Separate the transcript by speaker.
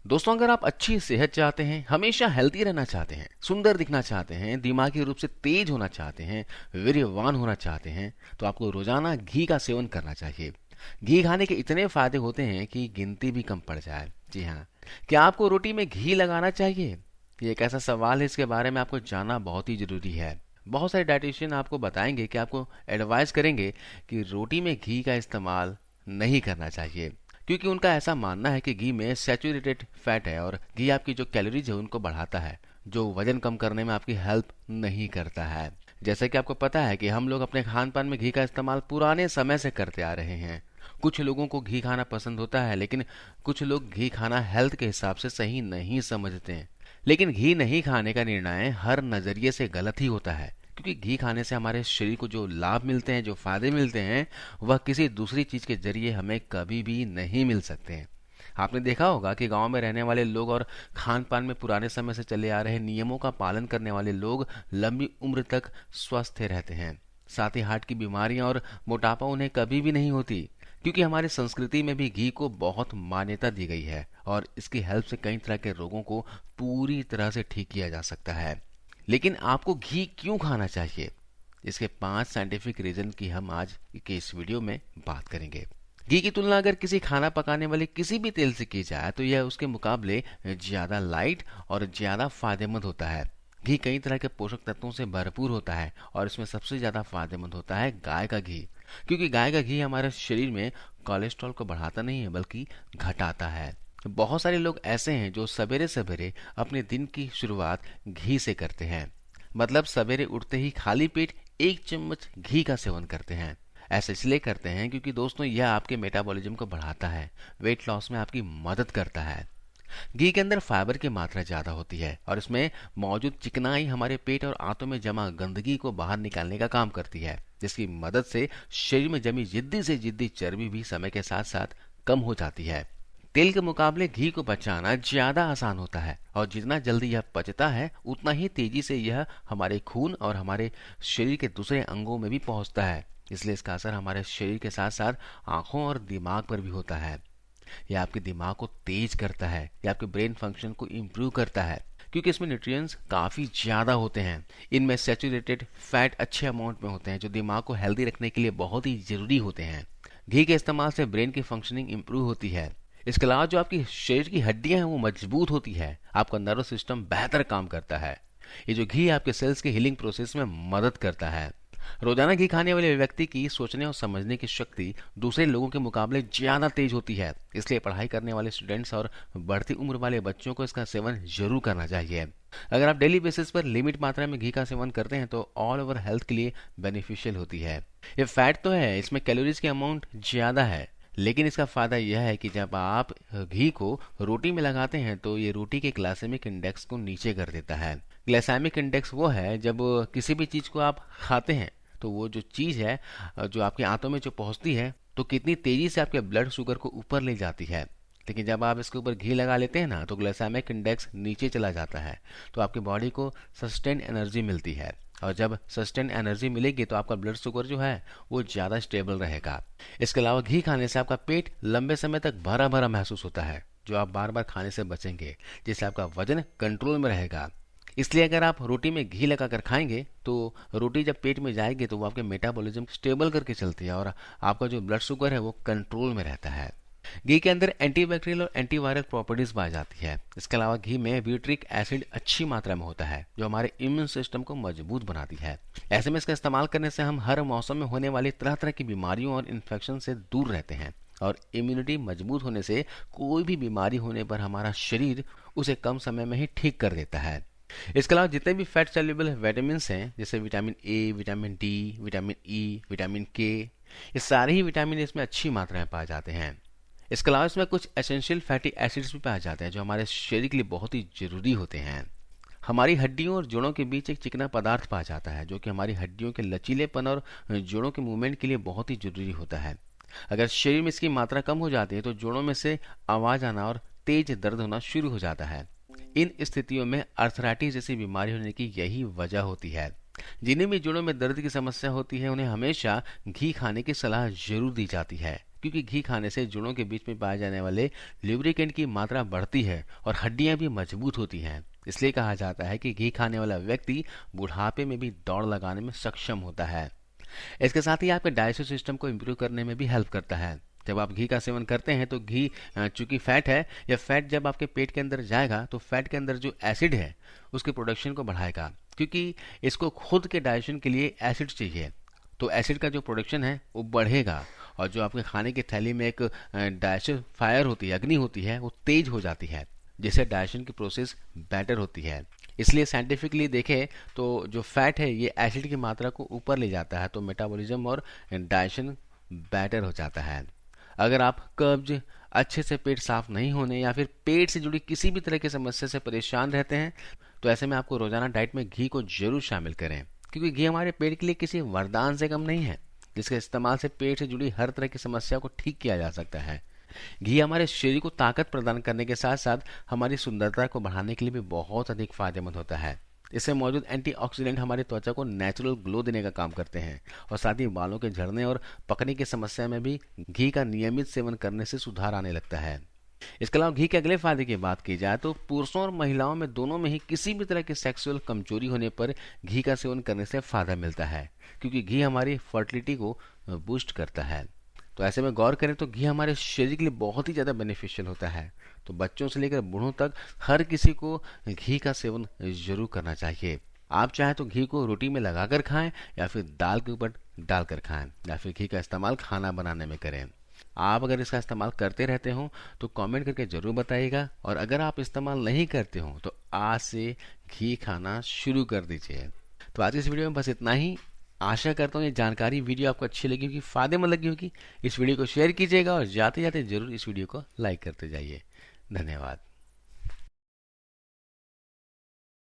Speaker 1: दोस्तों, अगर आप अच्छी सेहत चाहते हैं, हमेशा हेल्दी रहना चाहते हैं, सुंदर दिखना चाहते हैं, दिमागी रूप से तेज होना चाहते हैं, वीर्यवान होना चाहते हैं, तो आपको रोजाना घी का सेवन करना चाहिए। घी खाने के इतने फायदे होते हैं कि गिनती भी कम पड़ जाए। जी हाँ, क्या आपको रोटी में घी लगाना चाहिए? ये एक ऐसा सवाल है, इसके बारे में आपको जानना बहुत ही जरूरी है। बहुत सारे डाइटिशियन आपको बताएंगे कि आपको एडवाइस करेंगे कि रोटी में घी का इस्तेमाल नहीं करना चाहिए, क्योंकि उनका ऐसा मानना है कि घी में सैचुरेटेड फैट है और घी आपकी जो कैलोरीज है उनको बढ़ाता है, जो वजन कम करने में आपकी हेल्प नहीं करता है। जैसे कि आपको पता है कि हम लोग अपने खान पान में घी का इस्तेमाल पुराने समय से करते आ रहे हैं। कुछ लोगों को घी खाना पसंद होता है, लेकिन कुछ लोग घी खाना हेल्थ के हिसाब से सही नहीं समझते हैं। लेकिन घी नहीं खाने का निर्णय हर नजरिए से गलत ही होता है, क्योंकि घी खाने से हमारे शरीर को जो लाभ मिलते हैं, जो फायदे मिलते हैं, वह किसी दूसरी चीज के जरिए हमें कभी भी नहीं मिल सकते हैं। आपने देखा होगा कि गांव में रहने वाले लोग और खान पान में पुराने समय से चले आ रहे नियमों का पालन करने वाले लोग लंबी उम्र तक स्वस्थ रहते हैं। साथ ही हार्ट की बीमारियां और मोटापा उन्हें कभी भी नहीं होती, क्योंकि हमारी संस्कृति में भी घी को बहुत मान्यता दी गई है और इसकी हेल्प से कई तरह के रोगों को पूरी तरह से ठीक किया जा सकता है। लेकिन आपको घी क्यों खाना चाहिए, इसके 5 साइंटिफिक रीजन की हम आज के इस वीडियो में बात करेंगे। घी की तुलना अगर किसी खाना पकाने वाले किसी भी तेल से की जाए तो यह उसके मुकाबले ज्यादा लाइट और ज्यादा फायदेमंद होता है। घी कई तरह के पोषक तत्वों से भरपूर होता है और इसमें सबसे ज्यादा फायदेमंद होता है गाय का घी, क्योंकि गाय का घी हमारे शरीर में कोलेस्ट्रॉल को बढ़ाता नहीं है बल्कि घटाता है। बहुत सारे लोग ऐसे हैं जो सवेरे सवेरे अपने दिन की शुरुआत घी से करते हैं, मतलब सवेरे उठते ही खाली पेट 1 चम्मच घी का सेवन करते हैं। ऐसा इसलिए करते हैं क्योंकि दोस्तों यह आपके मेटाबॉलिज्म को बढ़ाता है, वेट लॉस में आपकी मदद करता है। घी के अंदर फाइबर की मात्रा ज्यादा होती है और इसमें मौजूद चिकनाई हमारे पेट और आंतों में जमा गंदगी को बाहर निकालने का काम करती है, जिसकी मदद से शरीर में जमी जिद्दी से जिद्दी चर्बी भी समय के साथ साथ कम हो जाती है। तेल के मुकाबले घी को पचाना ज्यादा आसान होता है और जितना जल्दी यह पचता है उतना ही तेजी से यह हमारे खून और हमारे शरीर के दूसरे अंगों में भी पहुंचता है। इसलिए इसका असर हमारे शरीर के साथ साथ आंखों और दिमाग पर भी होता है। यह आपके दिमाग को तेज करता है, यह आपके ब्रेन फंक्शन को इम्प्रूव करता है, क्योंकि इसमें न्यूट्रिएंट्स काफी ज्यादा होते हैं। इनमें सैचुरेटेड फैट अच्छे अमाउंट में होते हैं, जो दिमाग को हेल्दी रखने के लिए बहुत ही जरूरी होते हैं। घी के इस्तेमाल से ब्रेन की फंक्शनिंग इम्प्रूव होती है। इसके अलावा जो आपकी शरीर की हड्डियां हैं वो मजबूत होती है, आपका नर्वस सिस्टम बेहतर काम करता है। ये जो घी आपके सेल्स के हीलिंग प्रोसेस में मदद करता है। रोजाना घी खाने वाले व्यक्ति की सोचने और समझने की शक्ति दूसरे लोगों के मुकाबले ज्यादा तेज होती है। इसलिए पढ़ाई करने वाले स्टूडेंट्स और बढ़ती उम्र वाले बच्चों को इसका सेवन जरूर करना चाहिए। अगर आप डेली बेसिस पर लिमिट मात्रा में घी का सेवन करते हैं तो ऑल ओवर हेल्थ के लिए बेनिफिशियल होती है। ये फैट तो है, इसमें कैलोरीज की अमाउंट ज्यादा है, लेकिन इसका फायदा यह है कि जब आप घी को रोटी में लगाते हैं तो ये रोटी के ग्लाइसेमिक इंडेक्स को नीचे कर देता है। ग्लाइसेमिक इंडेक्स वो है जब किसी भी चीज को आप खाते हैं तो वो जो चीज है जो आपके आंतों में जो पहुंचती है तो कितनी तेजी से आपके ब्लड शुगर को ऊपर ले जाती है। लेकिन जब आप इसके ऊपर घी लगा लेते हैं ना तो ग्लाइसेमिक इंडेक्स नीचे चला जाता है, तो आपकी बॉडी को सस्टेन एनर्जी मिलती है और जब सस्टेन एनर्जी मिलेगी तो आपका ब्लड शुगर जो है वो ज्यादा स्टेबल रहेगा। इसके अलावा घी खाने से आपका पेट लंबे समय तक भरा भरा महसूस होता है, जो आप बार बार खाने से बचेंगे, जिससे आपका वजन कंट्रोल में रहेगा। इसलिए अगर आप रोटी में घी लगाकर खाएंगे तो रोटी जब पेट में जाएगी तो वो आपके मेटाबॉलिज्म स्टेबल करके चलती है और आपका जो ब्लड शुगर है वो कंट्रोल में रहता है। घी के अंदर एंटीबैक्टीरियल और एंटीवायरल प्रॉपर्टीज पाई जाती है। इसके अलावा घी में ब्यूट्रिक एसिड अच्छी मात्रा में होता है, जो हमारे इम्यून सिस्टम को मजबूत बनाती है। ऐसे में इसका इस्तेमाल करने से हम हर मौसम में होने वाली तरह तरह की बीमारियों और इन्फेक्शन से दूर रहते हैं और इम्यूनिटी मजबूत होने से कोई भी बीमारी होने पर हमारा शरीर उसे कम समय में ही ठीक कर देता है। इसके अलावा जितने भी फैट सॉल्युबल विटामिन हैं, जैसे vitamin A, vitamin D, vitamin E, vitamin के, ये सारे ही विटामिन इसमें अच्छी मात्रा में पाए जाते हैं। इसके अलावा इसमें कुछ एसेंशियल फैटी एसिड्स भी पाए जाते हैं जो हमारे शरीर के लिए बहुत ही जरूरी होते हैं। हमारी हड्डियों और जोड़ों के बीच एक चिकना पदार्थ पाया जाता है जो कि हमारी हड्डियों के लचीलेपन और जोड़ों के मूवमेंट के लिए बहुत ही जरूरी होता है। अगर शरीर में इसकी मात्रा कम हो जाती है तो जोड़ों में से आवाज आना और तेज दर्द होना शुरू हो जाता है। इन स्थितियों में अर्थराइटिस जैसी बीमारी होने की यही वजह होती है। जिन्हें भी जोड़ों में दर्द की समस्या होती है उन्हें हमेशा घी खाने की सलाह जरूर दी जाती है, क्योंकि घी खाने से जोड़ों के बीच में पाए जाने वाले ल्यूब्रिकेंट की मात्रा बढ़ती है और हड्डियां भी मजबूत होती हैं। इसलिए कहा जाता है कि घी खाने वाला व्यक्ति बुढ़ापे में भी दौड़ लगाने में सक्षम होता है। इसके साथ ही आपके डाइजेस्टिव सिस्टम को इम्प्रूव करने में भी हेल्प करता है। जब आप घी का सेवन करते हैं तो घी चूंकि फैट है, या फैट जब आपके पेट के अंदर जाएगा तो फैट के अंदर जो एसिड है उसके प्रोडक्शन को बढ़ाएगा, क्योंकि इसको खुद के डाइजेशन के लिए एसिड चाहिए। तो एसिड का जो प्रोडक्शन है वो बढ़ेगा और जो आपके खाने की थैली में एक डाइजेशन फायर होती है, अग्नि होती है, वो तेज हो जाती है, जिससे डाइजेशन की प्रोसेस बेटर होती है। इसलिए साइंटिफिकली देखें तो जो फैट है ये एसिड की मात्रा को ऊपर ले जाता है, तो मेटाबॉलिज्म और डाइजेशन बेटर हो जाता है। अगर आप कब्ज, अच्छे से पेट साफ नहीं होने या फिर पेट से जुड़ी किसी भी तरह की समस्या से परेशान रहते हैं तो ऐसे में आपको रोजाना डाइट में घी को जरूर शामिल करें, क्योंकि घी हमारे पेट के लिए किसी वरदान से कम नहीं है, जिसके इस्तेमाल से पेट से जुड़ी हर तरह की समस्या को ठीक किया जा सकता है। घी हमारे शरीर को ताकत प्रदान करने के साथ साथ हमारी सुंदरता को बढ़ाने के लिए भी बहुत अधिक फायदेमंद होता है। इससे मौजूद एंटीऑक्सीडेंट हमारी त्वचा को नेचुरल ग्लो देने का काम करते हैं और साथ ही बालों के झड़ने और पकने की समस्या में भी घी का नियमित सेवन करने से सुधार आने लगता है। इसके अलावा घी के अगले फायदे की बात की जाए तो पुरुषों और महिलाओं में दोनों में ही किसी भी तरह की सेक्सुअल कमजोरी होने पर घी का सेवन करने से फायदा मिलता है, क्योंकि घी हमारी फर्टिलिटी को बूस्ट करता है। तो ऐसे में गौर करें तो घी हमारे शरीर के लिए बहुत ही ज़्यादा बेनिफिशियल होता है। तो बच्चों से लेकर बूढ़ों तक हर किसी को घी का सेवन जरूर करना चाहिए। आप चाहे तो घी को रोटी में लगाकर खाएं या फिर दाल के ऊपर डालकर खाएं या फिर घी का इस्तेमाल खाना बनाने में करें। आप अगर इसका इस्तेमाल करते रहते हो तो कमेंट करके जरूर बताइएगा, और अगर आप इस्तेमाल नहीं करते हो तो आज से घी खाना शुरू कर दीजिए। तो आज इस वीडियो में बस इतना ही। आशा करता हूँ ये जानकारी वीडियो आपको अच्छी लगी होगी, फायदेमंद लगी होगी। इस वीडियो को शेयर कीजिएगा और जाते जाते जरूर इस वीडियो को लाइक करते जाइए। धन्यवाद।